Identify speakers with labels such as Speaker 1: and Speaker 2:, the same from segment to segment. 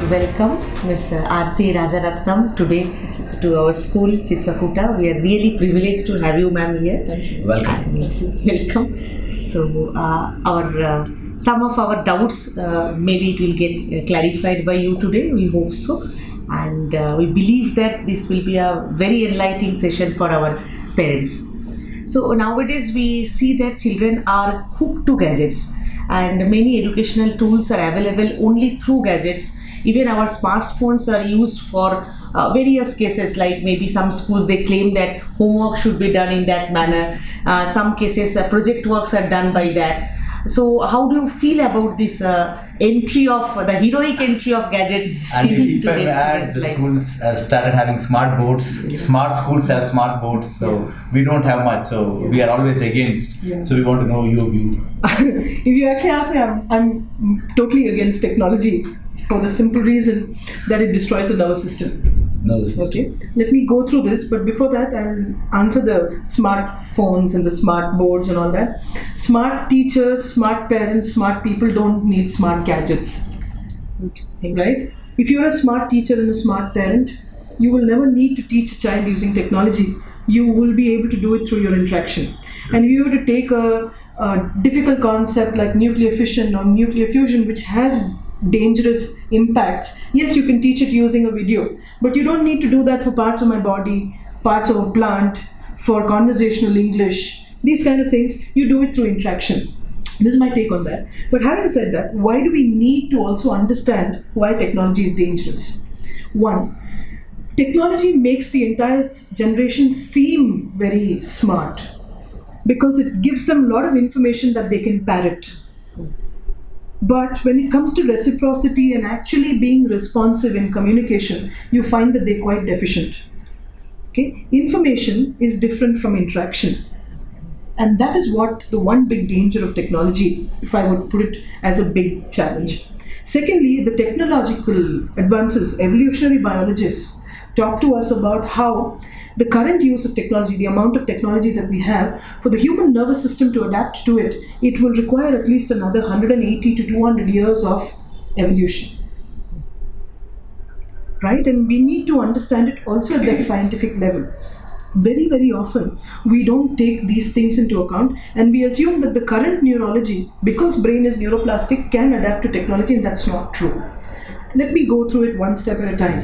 Speaker 1: welcome Ms. Aarti Rajaratnam today to our school, Chitrakoota. We are really privileged to have you, ma'am, here.
Speaker 2: Welcome.
Speaker 1: Welcome. So, some of our doubts, maybe it will get clarified by you today. We hope so. And we believe that this will be a very enlightening session for our parents. So, nowadays we see that children are hooked to gadgets, and many educational tools are available only through gadgets. Even our smartphones are used for various cases, like maybe some schools they claim that homework should be done in that manner. Some cases project works are done by that. So how do you feel about this entry of the heroic entry of gadgets
Speaker 2: And
Speaker 1: in
Speaker 2: if I may add, the schools have started having smart boards.
Speaker 1: Yes.
Speaker 2: Smart schools have smart boards, so we don't have much. So we are always against. So we want to know your view.
Speaker 3: If you actually ask me, I'm totally against technology for the simple reason that it destroys the nervous system. Okay, let me go through this, but before that I'll answer the smartphones and the smart boards and all that. Smart teachers, smart parents, smart people don't need smart gadgets. Right? If you're a smart teacher and a smart parent, you will never need to teach a child using technology. You will be able to do it through your interaction. And if you were to take a difficult concept like nuclear fission or nuclear fusion, which has dangerous impacts, yes, you can teach it using a video, but you don't need to do that for parts of my body, parts of a plant, for conversational English, these kind of things. You do it through interaction. This is my take on that. But having said that, why do we need to also understand why technology is dangerous? One, technology makes the entire generation seem very smart because it gives them a lot of information that they can parrot. But when it comes to reciprocity and actually being responsive in communication, you find that they're quite deficient. Okay? Information is different from interaction. And that is what the one big danger of technology, if I would put it as a big challenge. Yes. Secondly, the technological advances, evolutionary biologists talk to us about how the current use of technology, the amount of technology that we have, for the human nervous system to adapt to it, it will require at least another 180 to 200 years of evolution. Right? And we need to understand it also at that scientific level. Very, very often, we don't take these things into account, and we assume that the current neurology, because brain is neuroplastic, can adapt to technology, and that's not true. Let me go through it one step at a time.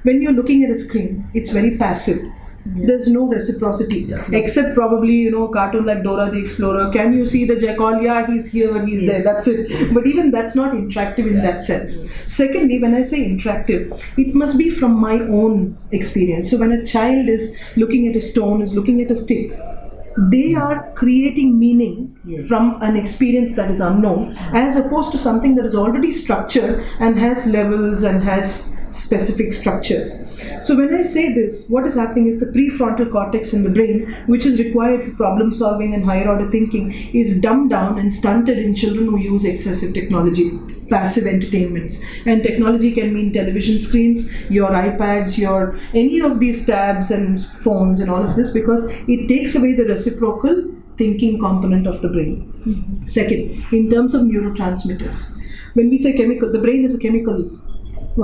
Speaker 3: When you're looking at a screen, it's very passive. Yeah. There's no reciprocity, except probably, cartoon like Dora the Explorer. Can you see the jackal? Yeah, he's here, he's there, that's it. But even that's not interactive in that sense. Secondly, when I say interactive, it must be from my own experience. So when a child is looking at a stone, is looking at a stick, they are creating meaning from an experience that is unknown, as opposed to something that is already structured and has levels and has specific structures. So when I say this, what is happening is the prefrontal cortex in the brain, which is required for problem solving and higher order thinking, is dumbed down and stunted in children who use excessive technology, passive entertainments. And technology can mean television screens, your iPads, your any of these tabs and phones and all of this, because it takes away the reciprocal thinking component of the brain. Mm-hmm. Second, in terms of neurotransmitters, when we say chemical, the brain is a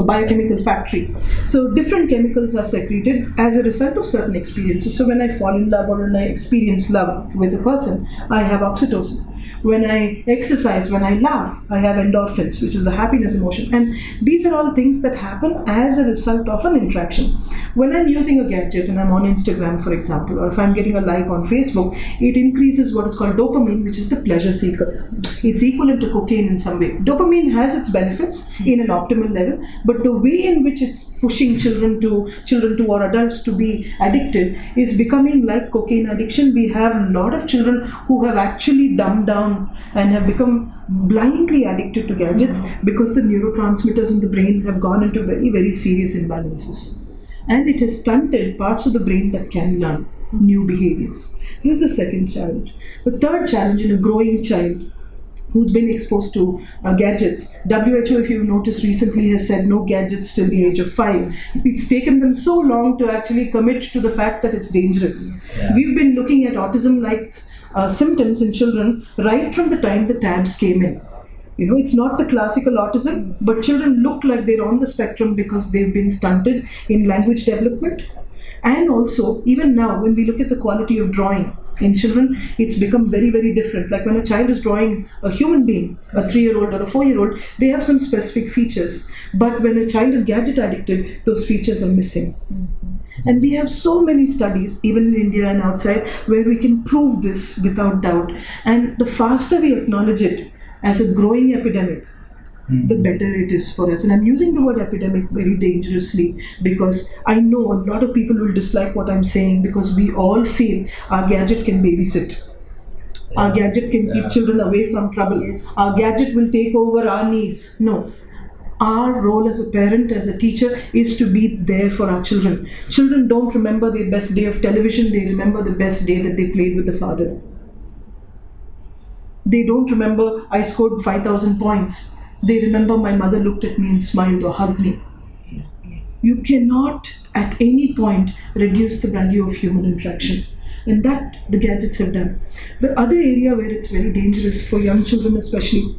Speaker 3: biochemical factory. So different chemicals are secreted as a result of certain experiences. So when I fall in love or when I experience love with a person, I have oxytocin. When I exercise, when I laugh, I have endorphins, which is the happiness emotion. And these are all things that happen as a result of an interaction. When I'm using a gadget and I'm on Instagram, for example, or if I'm getting a like on Facebook, it increases what is called dopamine, which is the pleasure seeker. It's equivalent to cocaine in some way. Dopamine has its benefits in an optimal level, but the way in which it's pushing children to or adults to be addicted is becoming like cocaine addiction. We have a lot of children who have actually dumbed down and have become blindly addicted to gadgets because the neurotransmitters in the brain have gone into very, very serious imbalances. And it has stunted parts of the brain that can learn new behaviors. This is the second challenge. The third challenge in a growing child who's been exposed to gadgets. WHO, if you've noticed recently, has said no gadgets till the age of 5. It's taken them so long to actually commit to the fact that it's dangerous. We've been looking at autism-like symptoms in children right from the time the tabs came in. It's not the classical autism, but children look like they're on the spectrum because they've been stunted in language development. And also, even now, when we look at the quality of drawing in children, it's become very, very different. Like when a child is drawing a human being, a 3-year-old or a 4-year-old, they have some specific features. But when a child is gadget addicted, those features are missing. And we have so many studies, even in India and outside, where we can prove this without doubt. And the faster we acknowledge it as a growing epidemic, the better it is for us. And I'm using the word epidemic very dangerously because I know a lot of people will dislike what I'm saying, because we all feel our gadget can babysit. Our gadget can keep children away from trouble. Our gadget will take over our needs. No. Our role as a parent, as a teacher, is to be there for our children. Children don't remember their best day of television, they remember the best day that they played with the father. They don't remember I scored 5,000 points. They remember my mother looked at me and smiled or hugged me. You cannot at any point reduce the value of human interaction. And that the gadgets have done. The other area where it's very dangerous for young children especially,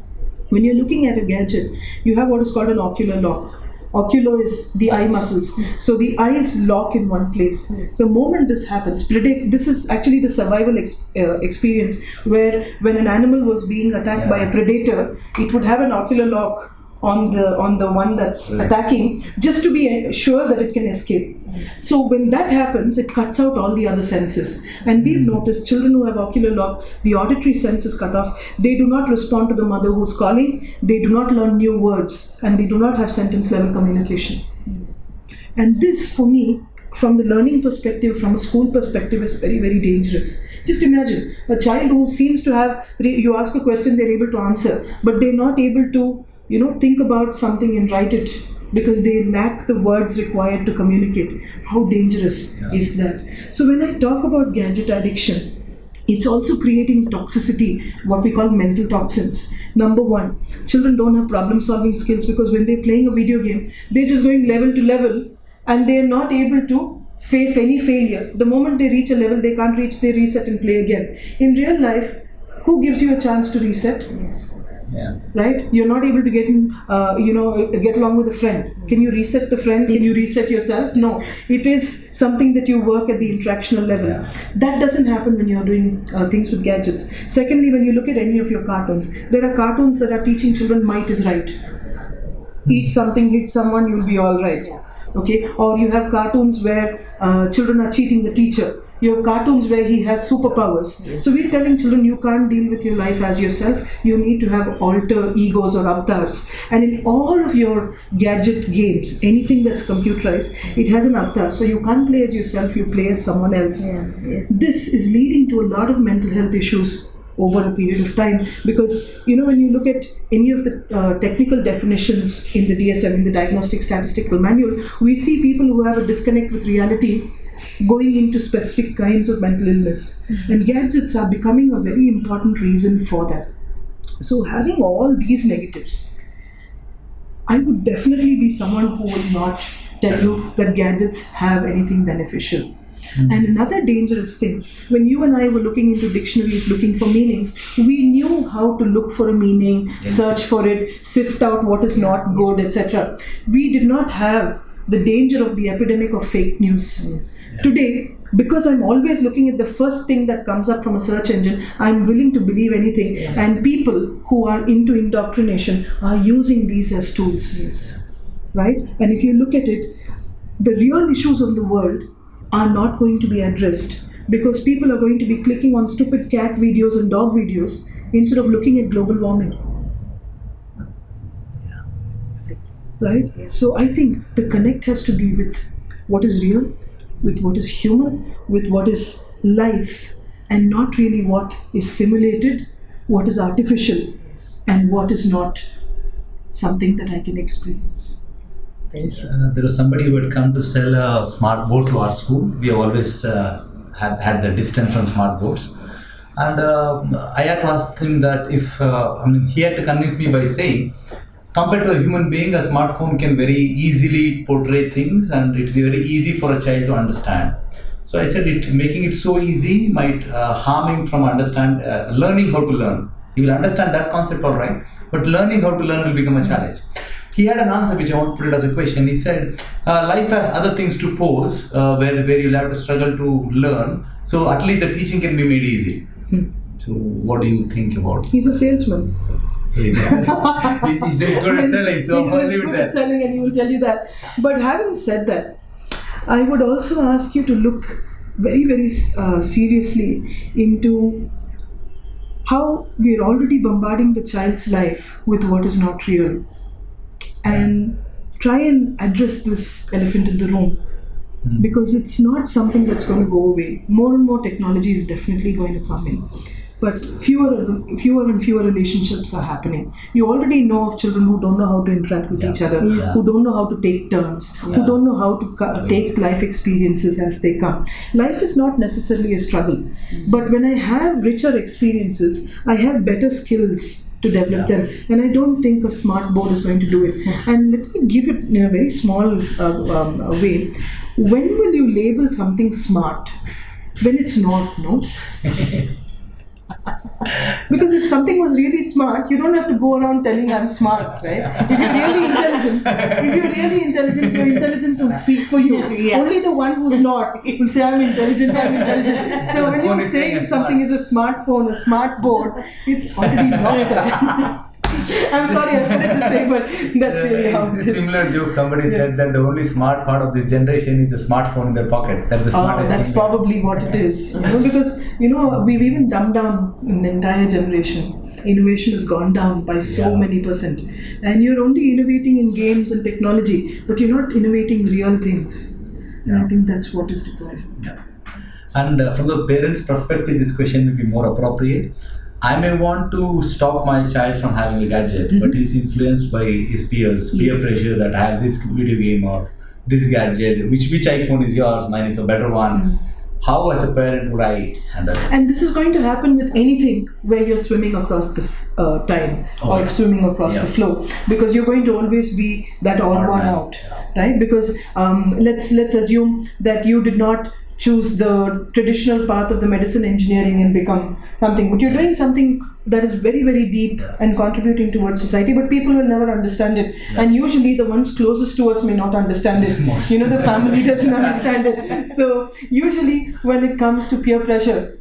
Speaker 3: when you're looking at a gadget, you have what is called an ocular lock. Oculo is the eye muscles. So the eyes lock in one place. The moment this happens, this is actually the survival experience, where when an animal was being attacked by a predator, it would have an ocular lock on the one that's attacking, just to be sure that it can escape. So when that happens, it cuts out all the other senses. And we've noticed children who have ocular lock, the auditory sense is cut off. They do not respond to the mother who's calling. They do not learn new words, and they do not have sentence level communication. And this, for me, from the learning perspective, from a school perspective, is very, very dangerous. Just imagine a child who seems to have, you ask a question, they're able to answer, but they're not able to think about something and write it because they lack the words required to communicate. How dangerous is that? So when I talk about gadget addiction, it's also creating toxicity, what we call mental toxins. Number one, children don't have problem-solving skills because when they're playing a video game, they're just going level to level and they're not able to face any failure. The moment they reach a level they can't reach, they reset and play again. In real life, who gives you a chance to reset? Right? You're not able to get along with a friend. Can you reset the friend? Can you reset yourself? No. It is something that you work at the interactional level. That doesn't happen when you're doing things with gadgets. Secondly, when you look at any of your cartoons, there are cartoons that are teaching children might is right. Eat something, hit someone, you'll be all right. Okay? Or you have cartoons where children are cheating the teacher. You have cartoons where he has superpowers. So we're telling children you can't deal with your life as yourself. You need to have alter egos or avatars. And in all of your gadget games, anything that's computerized, it has an avatar. So you can't play as yourself, you play as someone else. This is leading to a lot of mental health issues over a period of time, because when you look at any of the technical definitions in the DSM, in the Diagnostic Statistical Manual, we see people who have a disconnect with reality going into specific kinds of mental illness. And gadgets are becoming a very important reason for that. So having all these negatives, I would definitely be someone who would not tell you that gadgets have anything beneficial. And another dangerous thing, when you and I were looking into dictionaries, looking for meanings, we knew how to look for a meaning, search for it, sift out what is not good, etc. We did not have the danger of the epidemic of fake news. Today, because I'm always looking at the first thing that comes up from a search engine, I'm willing to believe anything. And people who are into indoctrination are using these as tools. Right? And if you look at it, the real issues of the world are not going to be addressed because people are going to be clicking on stupid cat videos and dog videos instead of looking at global warming. Right? So I think the connect has to be with what is real, with what is human, with what is life, and not really what is simulated, what is artificial, and what is not something that I can experience.
Speaker 1: Thank you.
Speaker 2: There was somebody who had come to sell a smart board to our school. We have always had the distance from smart boards. And I had to ask him that if, he had to convince me by saying, compared to a human being, a smartphone can very easily portray things and it's very easy for a child to understand. So I said making it so easy might harm him from learning how to learn. He will understand that concept all right, but learning how to learn will become a challenge. He had an answer which I want to put it as a question. He said, life has other things to pose where you'll have to struggle to learn. So at least the teaching can be made easy. So what do you think about it?
Speaker 3: He's a salesman.
Speaker 2: So he's just good at selling. So
Speaker 3: He's
Speaker 2: I'll leave it
Speaker 3: good
Speaker 2: there.
Speaker 3: at selling, and he will tell you that. But having said that, I would also ask you to look very, very seriously into how we're already bombarding the child's life with what is not real, and try and address this elephant in the room, because it's not something that's going to go away. More and more technology is definitely going to come in, but fewer and fewer relationships are happening. You already know of children who don't know how to interact with each other, who don't know how to take turns, who don't know how to take life experiences as they come. Life is not necessarily a struggle, but when I have richer experiences, I have better skills to develop them, and I don't think a smart board is going to do it. And let me give it in a very small way. When will you label something smart? When it's not, no? Because if something was really smart, you don't have to go around telling I'm smart, right? If you're really intelligent, your intelligence will speak for you. Only the one who's not will say I'm intelligent. So when you're saying something is a smartphone, a smart board, it's already not there. I'm sorry I put it this way, but that's really how it
Speaker 2: It's a
Speaker 3: is.
Speaker 2: similar joke. Somebody said that the only smart part of this generation is the smartphone in their pocket. That's the smartest
Speaker 3: That's
Speaker 2: thing.
Speaker 3: probably what it is. Because we've even dumbed down an entire generation. Innovation has gone down by so many percent, and you're only innovating in games and technology, but you're not innovating real things. And I think that's what is required.
Speaker 2: Yeah. And from the parents' perspective, this question will be more appropriate. I may want to stop my child from having a gadget, but he's influenced by his peer pressure that I have this video game or this gadget, which iPhone is yours, mine is a better one. How as a parent would I handle it?
Speaker 3: And this is going to happen with anything where you're swimming across the tide or swimming across the flow, because you're going to always be that odd one out, right? Because let's assume that you did not choose the traditional path of the medicine engineering and become something, but you're doing something that is very, very deep and contributing towards society, but people will never understand it. And usually the ones closest to us may not understand it. The family doesn't understand it. So usually when it comes to peer pressure,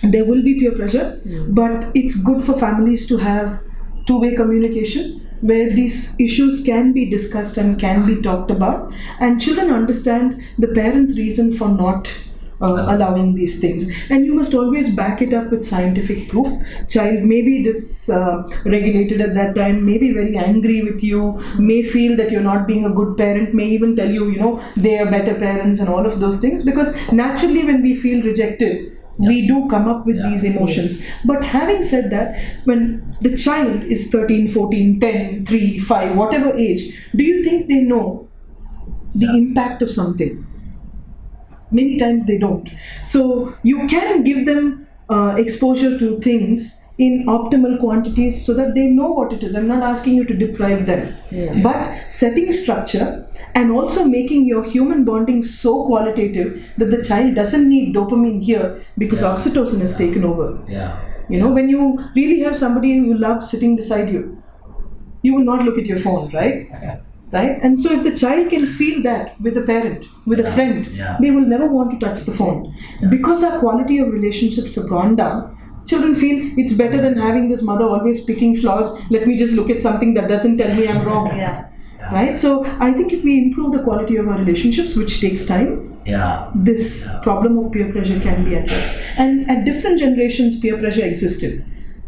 Speaker 3: there will be peer pressure, but it's good for families to have two-way communication where these issues can be discussed and can be talked about, and children understand the parents' reason for not allowing these things. And you must always back it up with scientific proof. Child may be dysregulated at that time, may be very angry with you, may feel that you're not being a good parent, may even tell you, they are better parents and all of those things, because naturally when we feel rejected, we do come up with these emotions. But having said that, when the child is 13, 14, 10, 3, 5, whatever age, do you think they know the impact of something? Many times they don't. So you can give them exposure to things in optimal quantities so that they know what it is. I'm not asking you to deprive them, but setting structure and also making your human bonding so qualitative that the child doesn't need dopamine here because oxytocin has taken over. When you really have somebody you love sitting beside you, you will not look at your phone, right? Right? And so if the child can feel that with a parent, with a friend, they will never want to touch the phone. Because our quality of relationships have gone down, children feel it's better than having this mother always picking flaws. Let me just look at something that doesn't tell me I'm wrong. Right? So I think if we improve the quality of our relationships, which takes time, this problem of peer pressure can be addressed. And at different generations, peer pressure existed.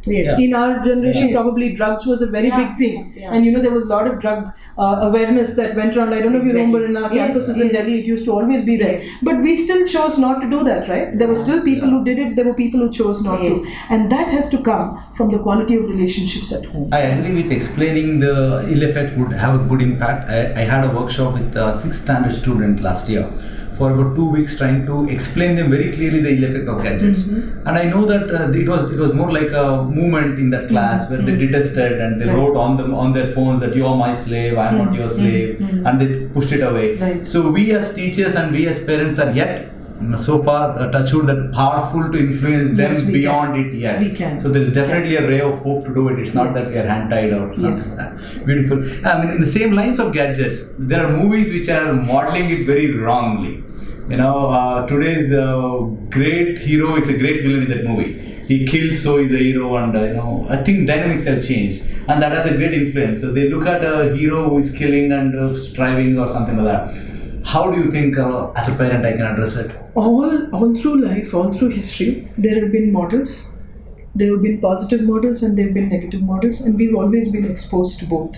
Speaker 3: In our generation, probably drugs was a very big thing. And there was a lot of drug awareness that went around. I don't know if you remember in our campuses in Delhi, it used to always be there. But we still chose not to do that, right? There were still people who did it, there were people who chose not to. And that has to come from the quality of relationships at home.
Speaker 2: I agree with explaining the ill effect would have a good impact. I had a workshop with a 6th standard student last year for about 2 weeks, trying to explain them very clearly the ill effect of gadgets. And I know that it was more like a movement in that class where they detested and they wrote on their phones that you are my slave, I am not your slave, and they pushed it away. So we as teachers and we as parents are yet so far, touchwood, that powerful to influence them
Speaker 3: Yes, we
Speaker 2: beyond
Speaker 3: can.
Speaker 2: it yet.
Speaker 3: We can.
Speaker 2: So there's definitely a ray of hope to do it. It's not
Speaker 3: Yes.
Speaker 2: that we are hand-tied or something
Speaker 3: Yes.
Speaker 2: like that. Beautiful. I mean, in the same lines of gadgets, there are movies which are modeling it very wrongly. Today's great hero is a great villain in that movie. He kills, so he's a hero, and I think dynamics have changed, and that has a great influence. So they look at a hero who is killing and striving or something like that. How do you think, as a parent, I can address it?
Speaker 3: All through life, all through history, there have been models. There have been positive models and there have been negative models, and we've always been exposed to both.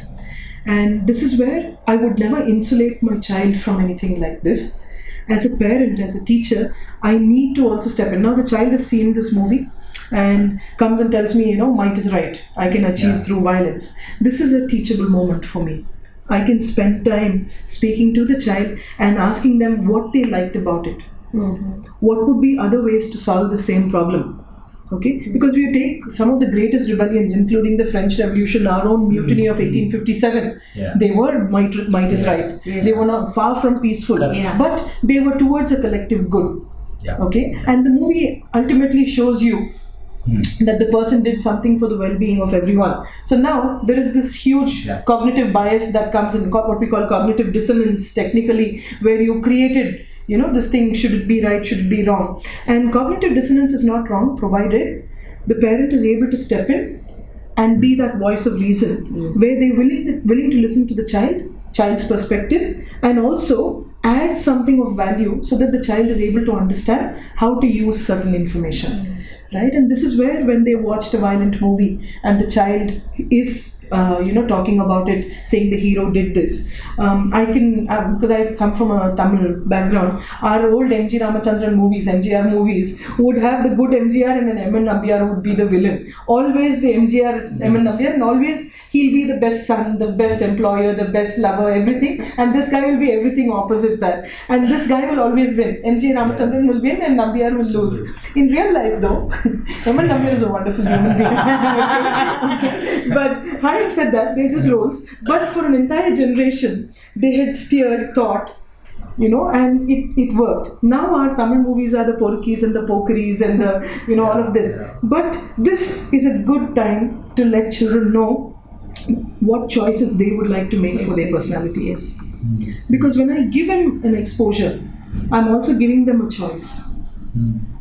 Speaker 3: And this is where I would never insulate my child from anything like this. As a parent, as a teacher, I need to also step in. Now the child has seen this movie and comes and tells me, might is right. I can achieve through violence. This is a teachable moment for me. I can spend time speaking to the child and asking them what they liked about it.
Speaker 1: Mm-hmm.
Speaker 3: What would be other ways to solve the same problem? Okay, because we take some of the greatest rebellions, including the French Revolution, our own mutiny of 1857.
Speaker 2: Yeah.
Speaker 3: They were might is
Speaker 2: Yes.
Speaker 3: right.
Speaker 1: Yes.
Speaker 3: They were not far from peaceful,
Speaker 1: Yeah.
Speaker 3: but they were towards a collective good.
Speaker 2: Yeah.
Speaker 3: Okay, and the movie ultimately shows you that the person did something for the well-being of everyone. So now there is this huge cognitive bias that comes in, what we call cognitive dissonance technically, where you created this thing, should it be right, should it be wrong? And cognitive dissonance is not wrong, provided the parent is able to step in and be that voice of reason, where they're willing to listen to the child's perspective, and also add something of value so that the child is able to understand how to use certain information. Right? And this is where, when they watched a violent movie and the child is talking about it, saying the hero did this, I can, because I come from a Tamil background, our old MG Ramachandran movies, MGR movies, would have the good MGR and an MN Nambiyar would be the villain. Always the MGR, MN Nambiyar, and always he'll be the best son, the best employer, the best lover, everything, and this guy will be everything opposite that. And this guy will always win. MG Ramachandran will win and Nambiyar will lose. In real life though, MN Nambiyar is a wonderful human being. Okay. But having said that, they're just roles. But for an entire generation, they had steered, thought, and it worked. Now our Tamil movies are the porkis and the pokeries and the, all of this. But this is a good time to let children know what choices they would like to make for their personality. Yes. Because when I give them an exposure, I'm also giving them a choice.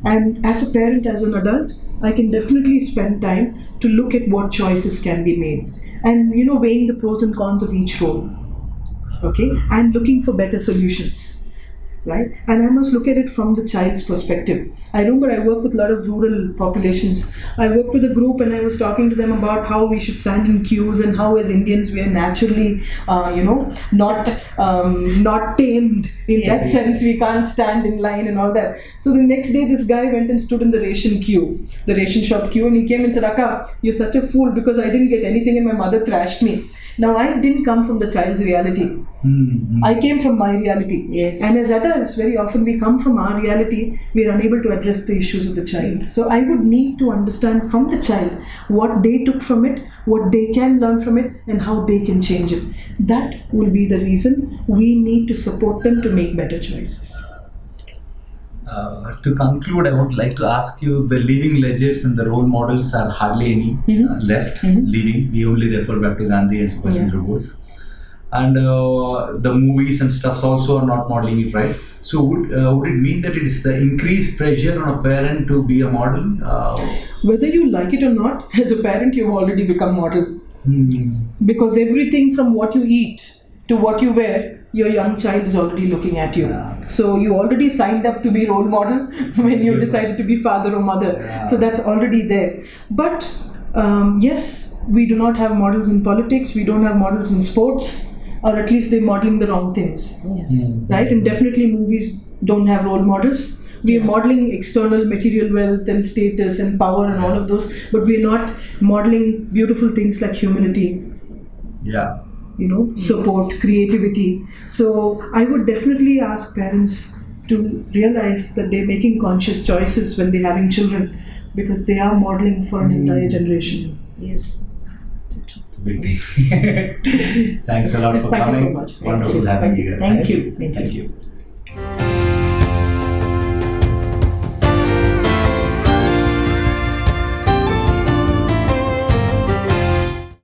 Speaker 3: And as a parent, as an adult, I can definitely spend time to look at what choices can be made. And, weighing the pros and cons of each role. Okay? And looking for better solutions. Right? And I must look at it from the child's perspective. I remember I work with a lot of rural populations. I worked with a group and I was talking to them about how we should stand in queues and how as Indians we are naturally, not tamed in that sense. We can't stand in line and all that. So the next day this guy went and stood in the ration queue, the ration shop queue, and he came and said, Akka, you're such a fool because I didn't get anything and my mother thrashed me. Now I didn't come from the child's reality. I came from my reality.
Speaker 1: Yes.
Speaker 3: And as adults, very often we come from our reality, we are unable to address the issues of the child. So I would need to understand from the child what they took from it, what they can learn from it, and how they can change it. That will be the reason we need to support them to make better choices.
Speaker 2: To conclude, I would like to ask you, the living legends and the role models are hardly any left. Living, we only refer back to Gandhi and Subhash Chandra Bose. And the movies and stuffs also are not modeling it right. So would it mean that it is the increased pressure on a parent to be a model?
Speaker 3: Whether you like it or not, as a parent, you've already become model. Because everything from what you eat to what you wear, your young child is already looking at you. So you already signed up to be role model when you decided to be father or mother. So that's already there. But yes, we do not have models in politics. We don't have models in sports. Or at least they're modeling the wrong things.
Speaker 1: Yes.
Speaker 3: Right? And definitely movies don't have role models. We are modeling external material wealth and status and power and all of those, but we are not modeling beautiful things like humility.
Speaker 2: Yeah.
Speaker 3: Support, creativity. So I would definitely ask parents to realize that they're making conscious choices when they're having children, because they are modeling for an entire generation.
Speaker 1: Yes.
Speaker 2: It's a big thing. Thanks a lot for
Speaker 3: Thank
Speaker 2: coming.
Speaker 3: you so much.
Speaker 2: Wonderful having you.
Speaker 1: Thank you.
Speaker 2: Thank you.